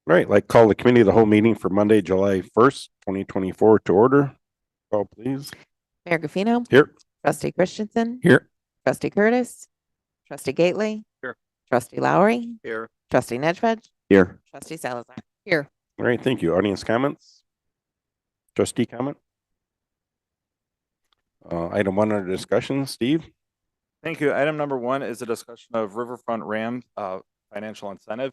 Right, like call the committee of the whole meeting for Monday, July 1st, 2024 to order. Call, please. Mayor Gafino, Here. Trustee Christensen, Here. Trustee Curtis, Trustee Gately, Here. Trustee Lowry, Here. Trustee Nedved, Here. Trustee Salazar. Here. All right, thank you. Audience comments? Trustee comment? Item 1 under discussion, Steve? Thank you. Item number 1 is a discussion of Riverfront Ram financial incentive.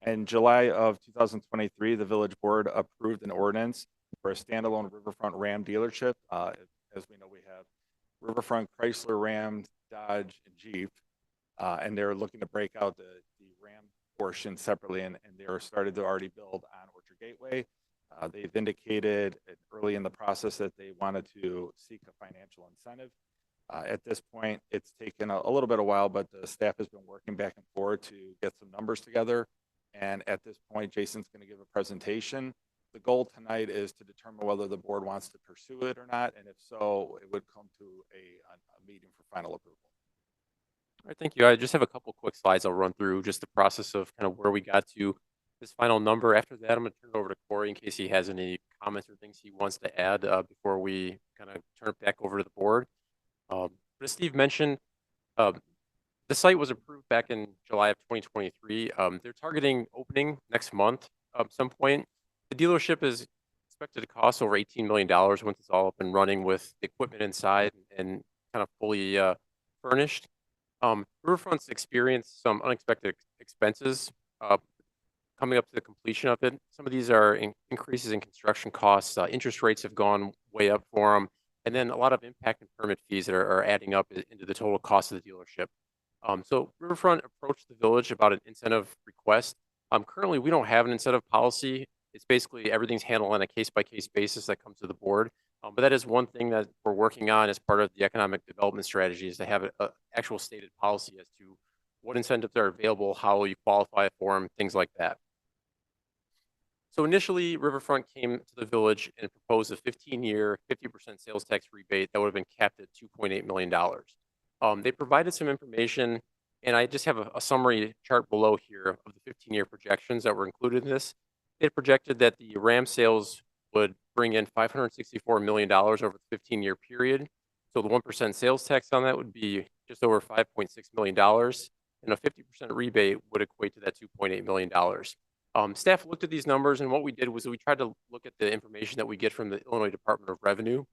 In July of 2023, the village board approved an ordinance for a standalone Riverfront Ram dealership. As we know, we have Riverfront Chrysler, Ram, Dodge, and Jeep, and they're looking to break out the Ram portion separately, and they're started to already build on Orchard Gateway. They've indicated early in the process that they wanted to seek a financial incentive. At this point, it's taken a little bit of while, but the staff has been working back and forth to get some numbers together. And at this point, Jason's going to give a presentation. The goal tonight is to determine whether the board wants to pursue it or not. And if so, it would come to a meeting for final approval. All right, thank you. I just have a couple quick slides I'll run through, just the process of kind of where we got to this final number. After that, I'm going to turn it over to Corey in case he has any comments or things he wants to add before we kind of turn it back over to the board. But as Steve mentioned, the site was approved back in July of 2023. They're targeting opening next month at some point. The dealership is expected to cost over $18 million once it's all up and running with the equipment inside and kind of fully furnished. Riverfront's experienced some unexpected expenses coming up to the completion of it. Some of these are increases in construction costs. Interest rates have gone way up for them. And then a lot of impact and permit fees that are adding up into the total cost of the dealership. So Riverfront approached the village about an incentive request. Currently, we don't have an incentive policy. It's basically everything's handled on a case-by-case basis that comes to the board. But that is one thing that we're working on as part of the economic development strategy is to have an actual stated policy as to what incentives are available, how you qualify for them, things like that. So initially, Riverfront came to the village and proposed a 15-year, 50% sales tax rebate that would have been capped at $2.8 million. They provided some information, and I just have a summary chart below here of the 15-year projections that were included in this. It projected that the Ram sales would bring in $564 million over the 15-year period. So the 1% sales tax on that would be just over $5.6 million, and a 50% rebate would equate to that $2.8 million. Staff looked at these numbers, and what we did was we tried to look at the information that we get from the Illinois Department of Revenue.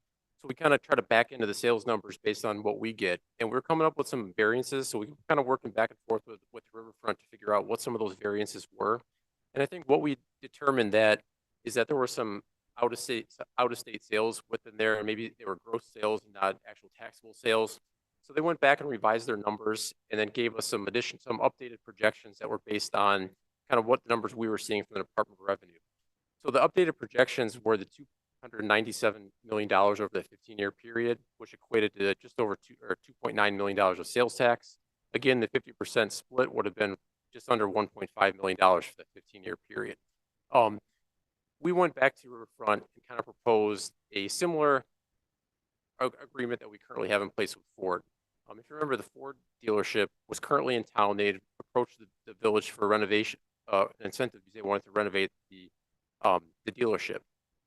So we kind of try to back into the sales numbers based on what we get. And we're coming up with some variances. So we kind of working back and forth with Riverfront to figure out what some of those variances were. And I think what we determined that is that there were some out-of-state sales within there, and maybe they were gross sales and not actual taxable sales. So they went back and revised their numbers and then gave us some updated projections that were based on kind of what numbers we were seeing from the Department of Revenue. So the updated projections were the $297 million over the 15-year period, which equated to just over $2.9 million of sales tax. Again, the 50% split would have been just under $1.5 million for that 15-year period. We went back to Riverfront and kind of proposed a similar agreement that we currently have in place with Ford. If you remember, the Ford dealership was currently in town. They had approached the village for renovation, incentive because they wanted to renovate the dealership.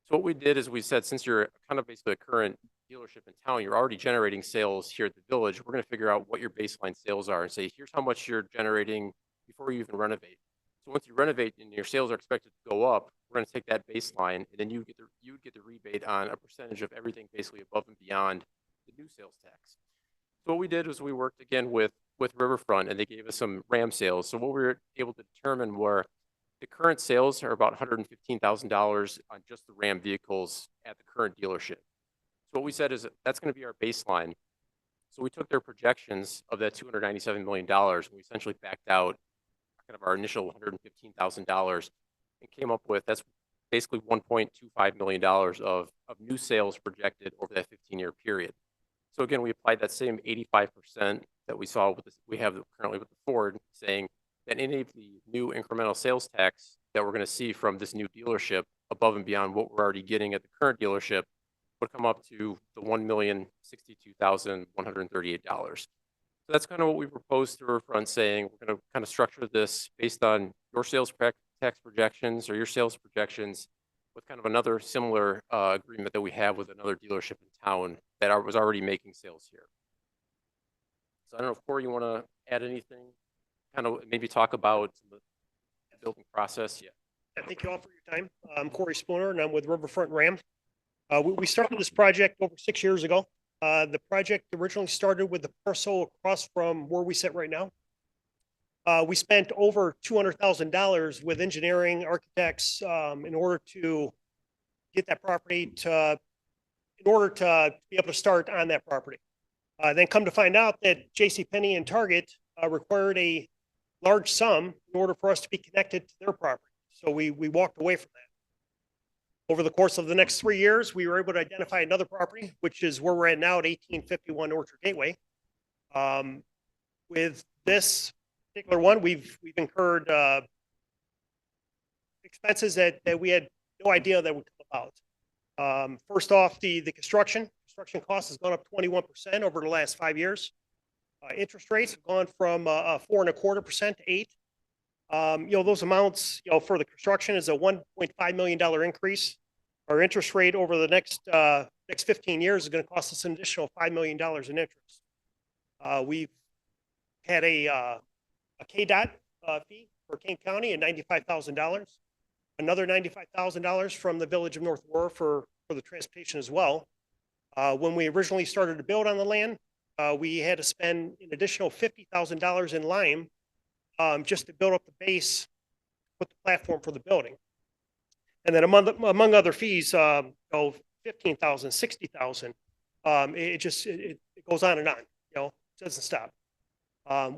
So what we did is we said, since you're kind of basically a current dealership in town, you're already generating sales here at the village. We're going to figure out what your baseline sales are and say, here's how much you're generating before you even renovate. So once you renovate and your sales are expected to go up, we're going to take that baseline, and then you get the rebate on a percentage of everything basically above and beyond the new sales tax. So what we did was we worked again with Riverfront, and they gave us some Ram sales. So what we were able to determine were the current sales are about $115,000 on just the Ram vehicles at the current dealership. So what we said is that's going to be our baseline. So we took their projections of that $297 million, and we essentially backed out kind of our initial $115,000 and came up with that's basically $1.25 million of new sales projected over that 15-year period. So again, we applied that same 85% that we saw with this, we have currently with the Ford, saying that any of the new incremental sales tax that we're going to see from this new dealership above and beyond what we're already getting at the current dealership would come up to the $1,062,138. So that's kind of what we proposed to Riverfront, saying we're going to kind of structure this based on your sales tax projections or your sales projections with kind of another similar agreement that we have with another dealership in town that was already making sales here. So I don't know if Corey, you want to add anything? Kind of maybe talk about the building process. Yeah. Thank you all for your time. I'm Corey Spooner and I'm with Riverfront Ram. We started this project over 6 years ago. The project originally started with the parcel across from where we sit right now. We spent over $200,000 with engineering, architects, in order to get that property in order to be able to start on that property. Then come to find out that JCPenney and Target required a large sum in order for us to be connected to their property. So we walked away from that. Over the course of the next 3 years, we were able to identify another property, which is where we're at now at 1851 Orchard Gateway. With this particular one, we've incurred expenses that we had no idea that would come about. First off, the construction cost has gone up 21% over the last 5 years. Interest rates have gone from 4.25% to 8%. Those amounts, for the construction is a $1.5 million increase. Our interest rate over the next 15 years is going to cost us an additional $5 million in interest. We've had a KDOT fee for King County at $95,000, another $95,000 from the Village of North Aurora for the transportation as well. When we originally started to build on the land, we had to spend an additional $50,000 in lime just to build up the base, put the platform for the building. And then among other fees, $15,000, $60,000. It goes on and on. It doesn't stop.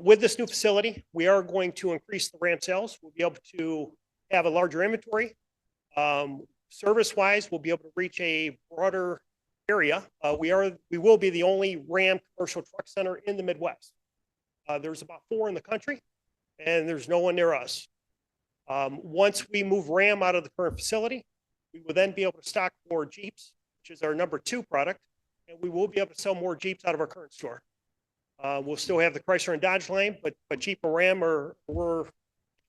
With this new facility, we are going to increase the Ram sales. We'll be able to have a larger inventory. Service-wise, we'll be able to reach a broader area. We will be the only Ram commercial truck center in the Midwest. There's about 4 in the country, and there's no one near us. Once we move Ram out of the current facility, we will then be able to stock more Jeeps, which is our number 2 product, and we will be able to sell more Jeeps out of our current store. We'll still have the Chrysler and Dodge lane, but Jeep and Ram are where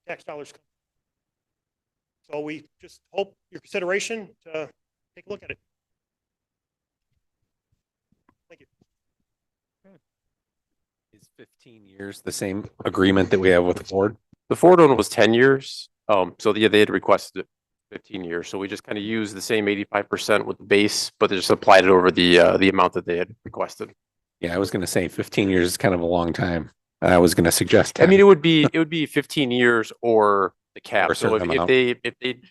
tax dollars come. So we just hope your consideration to take a look at it. Thank you. Is 15 years the same agreement that we have with Ford? The Ford one was 10 years. So yeah, they had requested 15 years. So we just kind of used the same 85% with the base, but they just applied it over the amount that they had requested. Yeah, I was going to say 15 years is kind of a long time. I was going to suggest 10. I mean, it would be 15 years or the cap. Or a So certain if amount. they hit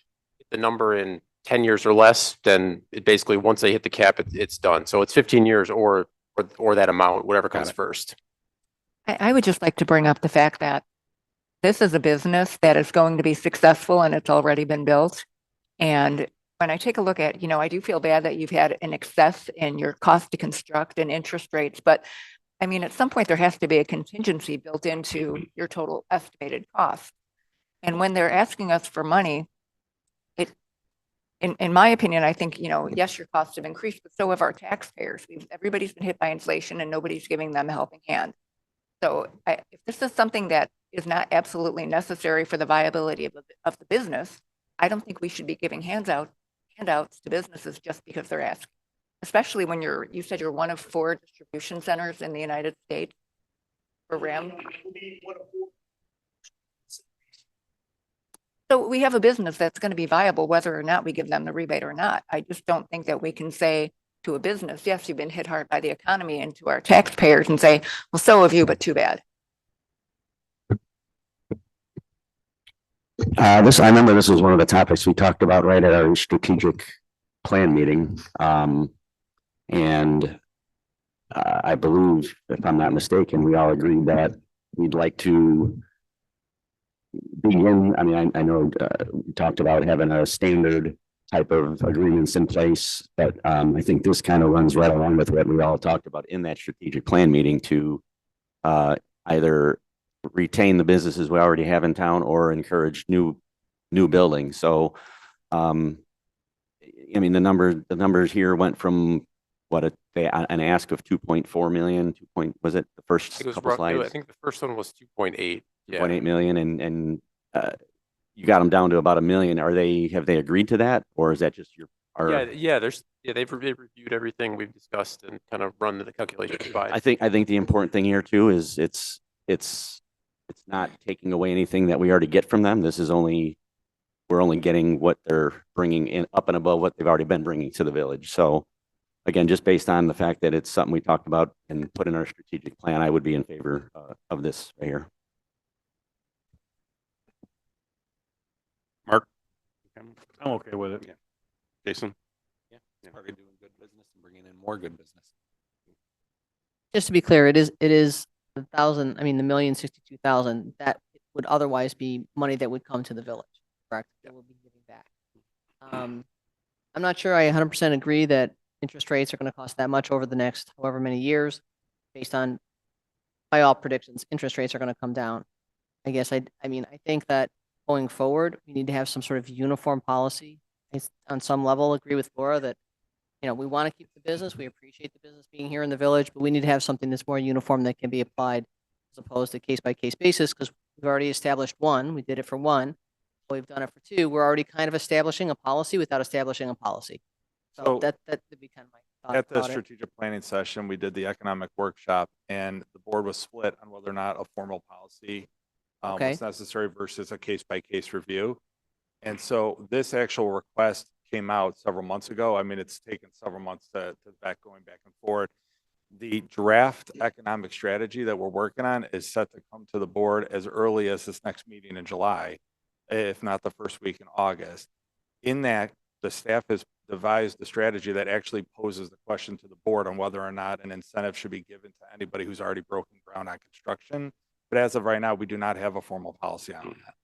the number in 10 years or less, then it basically, once they hit the cap, it's done. So it's 15 years or that amount, whatever comes first. I would just like to bring up the fact that this is a business that is going to be successful and it's already been built. And when I take a look at, I do feel bad that you've had an excess in your cost to construct and interest rates, but I mean, at some point there has to be a contingency built into your total estimated cost. And when they're asking us for money, in my opinion, I think, yes, your costs have increased, but so have our taxpayers. Everybody's been hit by inflation and nobody's giving them a helping hand. So if this is something that is not absolutely necessary for the viability of the business, I don't think we should be giving handouts to businesses just because they're asking, especially when you said you're one of 4 distribution centers in the United States for Ram. So we have a business that's going to be viable whether or not we give them the rebate or not. I just don't think that we can say to a business, yes, you've been hit hard by the economy, and to our taxpayers and say, well, so have you, but too bad. I remember this was one of the topics we talked about right at our strategic plan meeting. And I believe, if I'm not mistaken, we all agreed that we'd like to begin. I mean, I know we talked about having a standard type of agreements in place, but I think this kind of runs right along with what we all talked about in that strategic plan meeting to either retain the businesses we already have in town or encourage new buildings. So, I mean, the numbers here went from an ask of 2.4 million, was it the first couple slides? I think the first one was 2.8. Yeah. 2.8 million, and you got them down to about 1 million. Have they agreed to that? Or is that just They've reviewed everything we've discussed and kind of run the calculations by. I think the important thing here too is it's not taking away anything that we already get from them. We're only getting what they're bringing in up and above what they've already been bringing to the village. So again, just based on the fact that it's something we talked about and put in our strategic plan, I would be in favor of this right here. Mark? I'm okay with it. Yeah. Jason? It's part of doing good business and bringing in more good business. Just to be clear, it is the 1,062,000 that would otherwise be money that would come to the village, correct? That we'll be giving back. I'm not sure I 100% agree that interest rates are going to cost that much over the next however many years. Based on, by all predictions, interest rates are going to come down. I guess I think that going forward, we need to have some sort of uniform policy. On some level, agree with Laura that, we want to keep the business. We appreciate the business being here in the village, but we need to have something that's more uniform that can be applied as opposed to case by case basis, because we've already established one. We did it for one. We've done it for two. We're already kind of establishing a policy without establishing a policy. So that would be kind of my thought At the about it. strategic planning session, we did the economic workshop, and the board was split on whether or not a formal policy Okay. was necessary versus a case-by-case review. And so this actual request came out several months ago. I mean, it's taken several months to going back and forth. The draft economic strategy that we're working on is set to come to the board as early as this next meeting in July, if not the first week in August. In that, the staff has devised the strategy that actually poses the question to the board on whether or not an incentive should be given to anybody who's already broken ground on construction. But as of right now, we do not have a formal policy on that.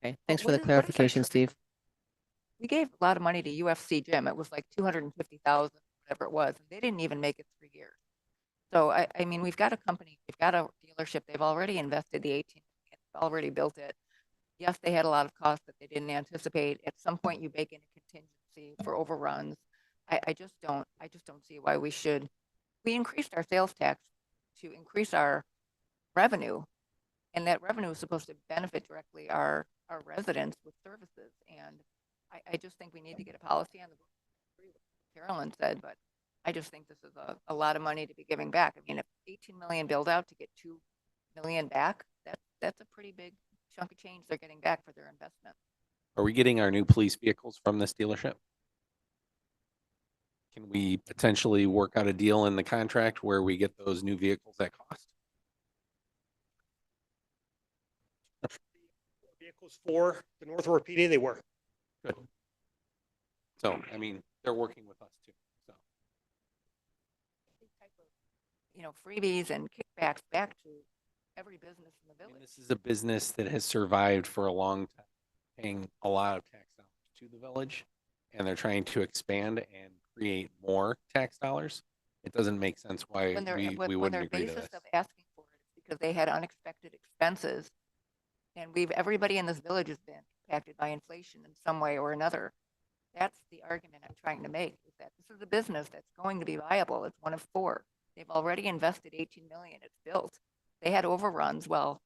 Okay, thanks for What the is our clarification, tr- Steve. We gave a lot of money to UFC Gym. It was like 250,000, whatever it was. And they didn't even make it 3 years. So I mean, we've got a company, we've got a dealership. They've already invested the 18 million, already built it. Yes, they had a lot of costs that they didn't anticipate. At some point, you bake in a contingency for overruns. I just don't see why we should. We increased our sales tax to increase our revenue, and that revenue is supposed to benefit directly our residents with services. And I just think we need to get a policy on the book. I agree with what Carolyn said, but I just think this is a lot of money to be giving back. I mean, if 18 million build out to get 2 million back, that's a pretty big chunk of change they're getting back for their investment. Are we getting our new police vehicles from this dealership? Can we potentially work out a deal in the contract where we get those new vehicles at cost? Vehicles for the North Aurora PD, they were. Good. So, I mean, they're working with us too. So, Freebies and kickbacks back to every business in the I mean, village. this is a business that has survived for a long time, paying a lot of tax dollars to the village, and they're trying to expand and create more tax dollars. It doesn't make sense why we When wouldn't their agree to basis this. of asking for it is because they had unexpected expenses. And everybody in this village has been impacted by inflation in some way or another. That's the argument I'm trying to make, is that this is a business that's going to be viable. It's one of 4. They've already invested 18 million. It's built. They had overruns. Well,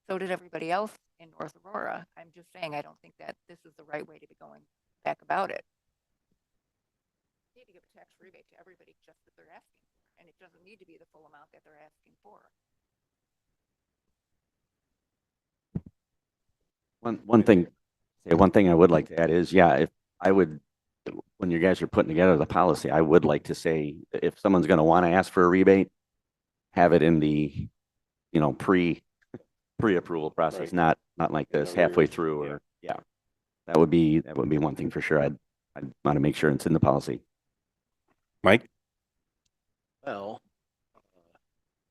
so did everybody else in North Aurora. I'm just saying, I don't think that this is the right way to be going back about it. You need to give a tax rebate to everybody just that they're asking for, and it doesn't need to be the full amount that they're asking for. One thing I would like to add is, if I would, when you guys are putting together the policy, I would like to say, if someone's going to want to ask for a rebate, have it in the, pre-approval process, not like this halfway through, or, that would be one thing for sure. I'd want to make sure it's in the policy. Mike? Well,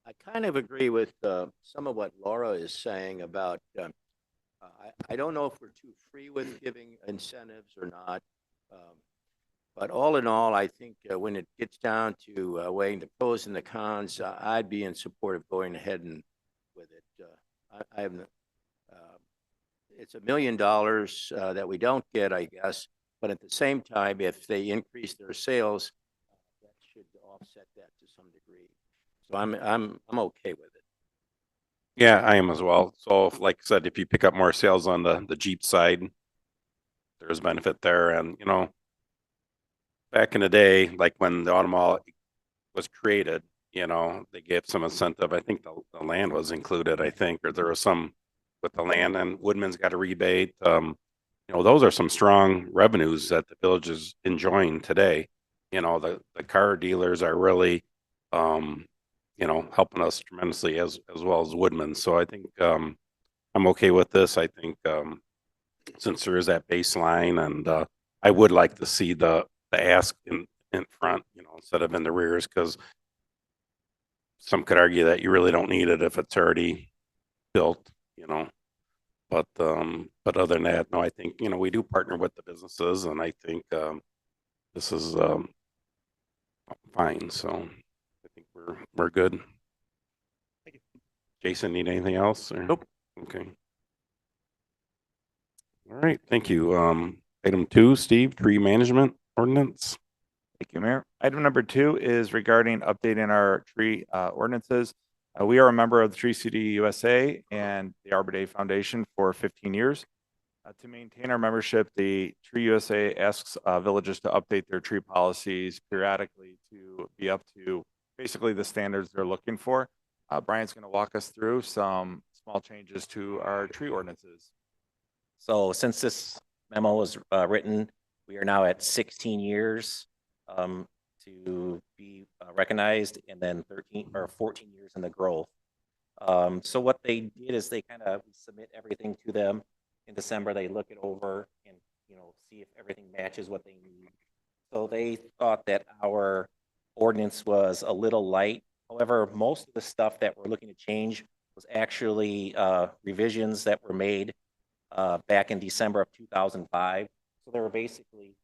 I kind of agree with some of what Laura is saying about, I don't know if we're too free with giving incentives or not. But all in all, I think when it gets down to weighing the pros and the cons, I'd be in support of going ahead and with it. I have, it's $1 million that we don't get, I guess. But at the same time, if they increase their sales, that should offset that to some degree. So I'm okay with it. Yeah, I am as well. So like I said, if you pick up more sales on the Jeep side, there's benefit there. And, back in the day, like when the automall was created, they gave some incentive. I think the land was included, I think, or there was some with the land, and Woodman's got a rebate. Those are some strong revenues that the village is enjoying today. The car dealers are really, helping us tremendously as well as Woodman. So I think, I'm okay with this. I think, since there is that baseline, and I would like to see the ask in front, instead of in the rears, because some could argue that you really don't need it if it's already built, but other than that, no, I think, we do partner with the businesses, and I think, this is, fine. So I think we're good. Thank you. Jason, need anything else? Nope. Okay. All right, thank you. Item 2, Steve, tree management ordinance. Thank you, Mayor. Item number 2 is regarding updating our tree ordinances. We are a member of the Tree City USA and the Arbor Day Foundation for 15 years. To maintain our membership, the Tree USA asks villages to update their tree policies periodically to be up to basically the standards they're looking for. Brian's going to walk us through some small changes to our tree ordinances. So since this memo was written, we are now at 16 years to be recognized, and then 13 or 14 years in the growth. So what they did is they kind of submit everything to them in December. They look it over and see if everything matches what they need. So they thought that our ordinance was a little light. However, most of the stuff that we're looking to change was actually revisions that were made back in December of 2005. So they were basically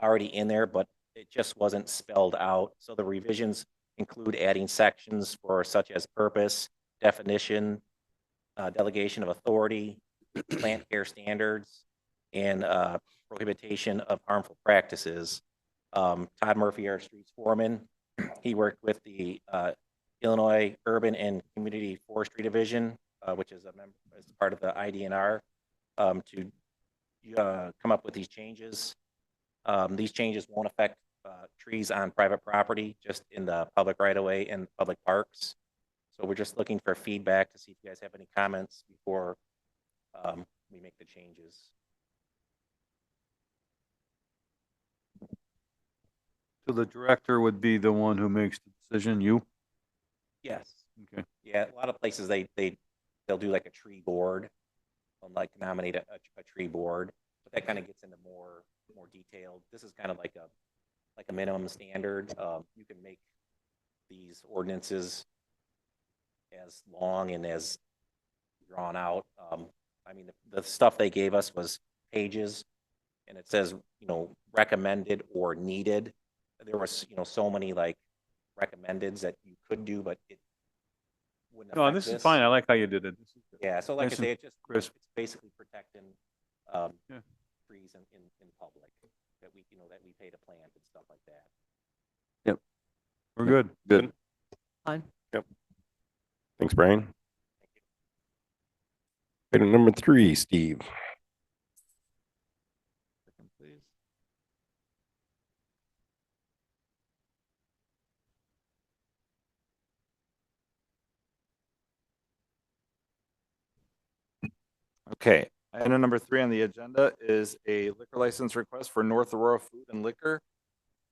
already in there, but it just wasn't spelled out. So the revisions include adding sections for such as purpose, definition, delegation of authority, plant care standards, and prohibition of harmful practices. Todd Murphy, our streets foreman, he worked with the Illinois Urban and Community Forestry Division, which is as part of the IDNR, to come up with these changes. These changes won't affect trees on private property, just in the public right-of-way and public parks. So we're just looking for feedback to see if you guys have any comments before we make the changes. So the director would be the one who makes the decision, you? Yes. Okay. Yeah, a lot of places they'll do like a tree board, like nominate a tree board, but that kind of gets into more detailed. This is kind of like a minimum standard. You can make these ordinances as long and as drawn out. I mean, the stuff they gave us was pages, and it says, recommended or needed. There was, so many like recommendeds that you could do, but it wouldn't No, affect this is fine. I like how you did it. This is good. Yeah, so like Nice I say, and it's crisp. basically protecting Yeah. trees in public that we pay to plant and stuff like that. We're good. Good. Fine. Yep. Thanks, Brian. Item number 3, Steve. Please. Okay, item number 3 on the agenda is a liquor license request for North Aurora Food and Liquor.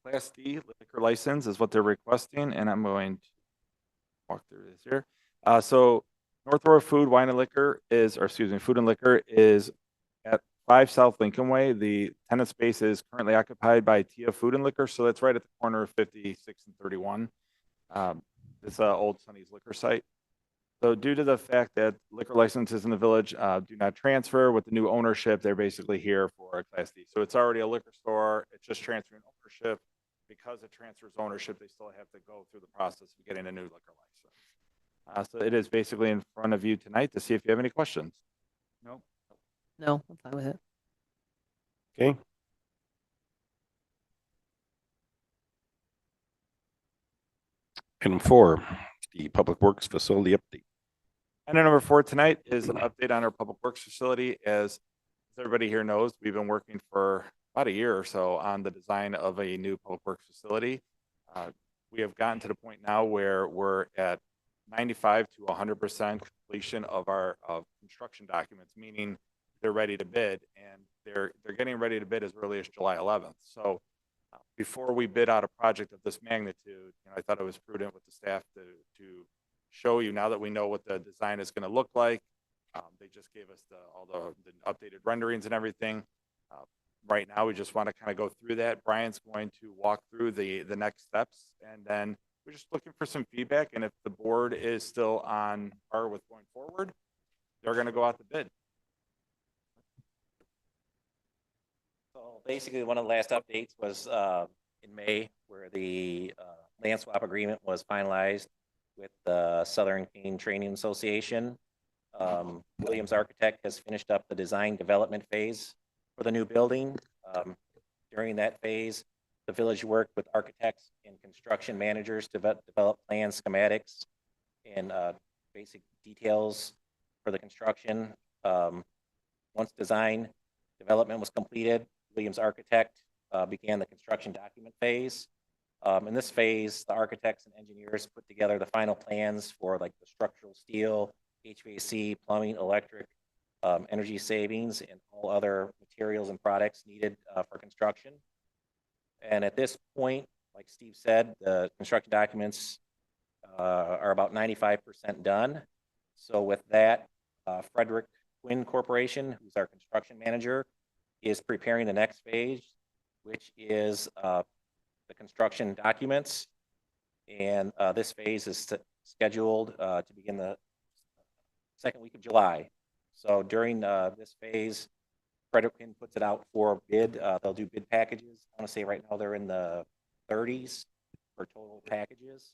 Class D liquor license is what they're requesting, and I'm going to walk through this here. So North Aurora Food, Wine and Liquor Food and Liquor is at 5 South Lincoln Way. The tenant space is currently occupied by Tia Food and Liquor, so that's right at the corner of 56 and 31. It's old Sonny's liquor site. So due to the fact that liquor licenses in the village do not transfer with the new ownership, they're basically here for a Class D. So it's already a liquor store. It's just transferring ownership. Because it transfers ownership, they still have to go through the process of getting a new liquor license. So it is basically in front of you tonight to see if you have any questions. Nope. No, I'm fine with it. Okay. Item 4, the Public Works Facility Update. Item number 4 tonight is an update on our public works facility. As everybody here knows, we've been working for about a year or so on the design of a new public works facility. We have gotten to the point now where we're at 95 to 100% completion of our construction documents, meaning they're ready to bid, and they're getting ready to bid as early as July 11th. So before we bid out a project of this magnitude, I thought it was prudent with the staff to show you, now that we know what the design is going to look like. They just gave us all the updated renderings and everything. Right now, we just want to kind of go through that. Brian's going to walk through the next steps, and then we're just looking for some feedback. And if the board is still on par with going forward, they're going to go out to bid. So basically, one of the last updates was in May, where the land swap agreement was finalized with the Southern Kane Training Association. Williams Architect has finished up the design development phase for the new building. During that phase, the village worked with architects and construction managers to develop plans, schematics, and basic details for the construction. Once design development was completed, Williams Architect began the construction document phase. In this phase, the architects and engineers put together the final plans for like the structural steel, HVAC, plumbing, electric, energy savings, and all other materials and products needed for construction. And at this point, like Steve said, the construction documents are about 95% done. So with that, Frederick Quinn Corporation, who's our construction manager, is preparing the next phase, which is the construction documents. And this phase is scheduled to begin the second week of July. So during this phase, Frederick Quinn puts it out for bid. They'll do bid packages. I want to say right now they're in the 30s for total packages.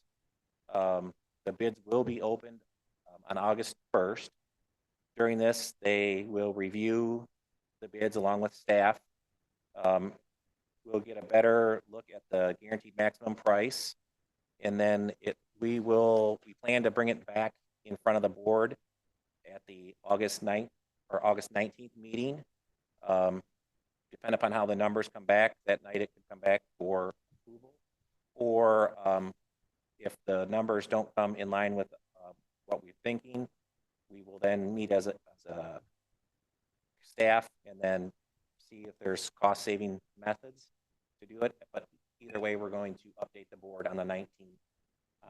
The bids will be opened on August 1st. During this, they will review the bids along with staff. We'll get a better look at the guaranteed maximum price. And then we plan to bring it back in front of the board at the August 9th or August 19th meeting. Depending upon how the numbers come back, that night it could come back for approval. Or if the numbers don't come in line with what we're thinking, we will then meet as a staff and then see if there's cost-saving methods to do it. But either way, we're going to update the board on the 19th.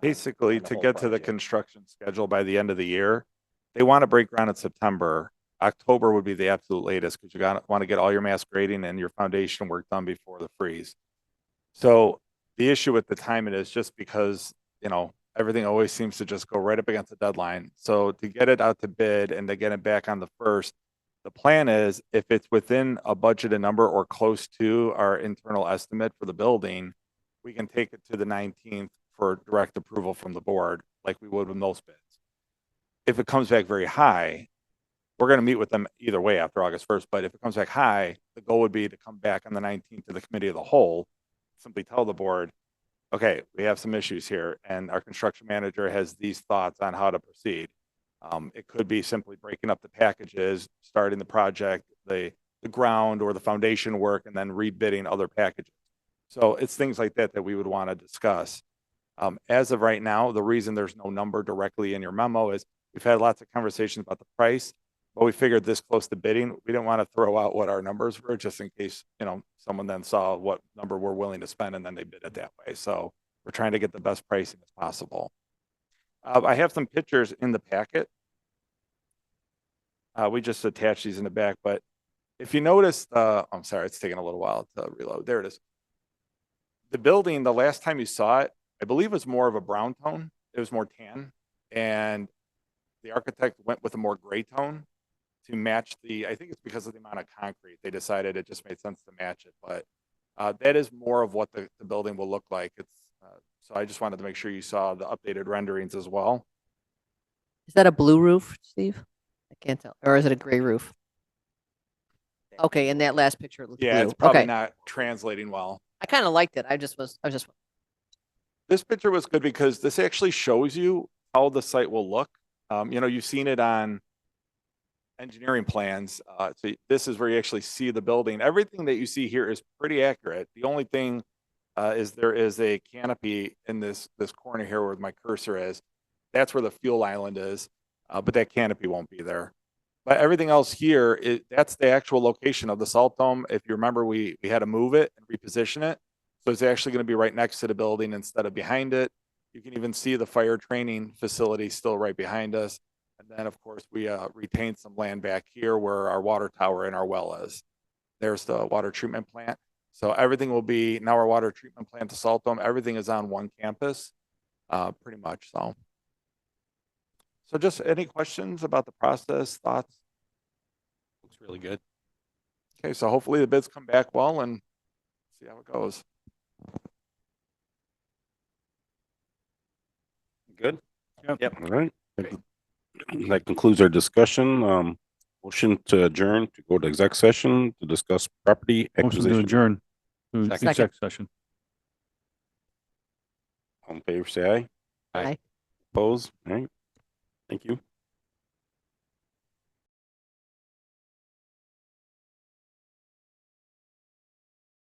Basically, to get to the construction schedule by the end of the year, they want to break ground in September. October would be the absolute latest because you want to get all your mass grading and your foundation work done before the freeze. So the issue with the timing is just because, everything always seems to just go right up against the deadline. So to get it out to bid and to get it back on the 1st, the plan is if it's within a budgeted number or close to our internal estimate for the building, we can take it to the 19th for direct approval from the board, like we would with most bids. If it comes back very high, we're going to meet with them either way after August 1st. But if it comes back high, the goal would be to come back on the 19th to the committee of the whole, simply tell the board, okay, we have some issues here, and our construction manager has these thoughts on how to proceed. It could be simply breaking up the packages, starting the project, the ground or the foundation work, and then rebidding other packages. So it's things like that we would want to discuss. As of right now, the reason there's no number directly in your memo is we've had lots of conversations about the price, but we figured this close to bidding, we didn't want to throw out what our numbers were just in case, someone then saw what number we're willing to spend and then they bid it that way. So we're trying to get the best pricing as possible. I have some pictures in the packet. We just attached these in the back, but if you notice, I'm sorry, it's taking a little while to reload. There it is. The building, the last time you saw it, I believe was more of a brown tone. It was more tan, and the architect went with a more gray tone to match I think it's because of the amount of concrete. They decided it just made sense to match it, but that is more of what the building will look like. So I just wanted to make sure you saw the updated renderings as well. Is that a blue roof, Steve? I can't tell. Or is it a gray roof? Okay, in that last picture, it looks blue. Yeah, it's probably okay. not translating well. I kind of liked it. This picture was good because this actually shows you how the site will look. You know, you've seen it on engineering plans. So this is where you actually see the building. Everything that you see here is pretty accurate. The only thing is there is a canopy in this corner here where my cursor is. That's where the fuel island is, but that canopy won't be there. But everything else here, that's the actual location of the salt dome. If you remember, we had to move it and reposition it. So it's actually going to be right next to the building instead of behind it. You can even see the fire training facility still right behind us. And then, of course, we retained some land back here where our water tower and our well is. There's the water treatment plant. So everything will be, now our water treatment plant to salt dome, everything is on one campus, pretty much. So just any questions about the process, thoughts? Looks really good. Okay, so hopefully the bids come back well and see how it goes. Good? Yep. All right. That concludes our discussion. Motion to adjourn to go to exec session to discuss property Motion to acquisition. adjourn. To Second. exec session. All in favor, say aye. Aye. Oppose? All right. Thank you.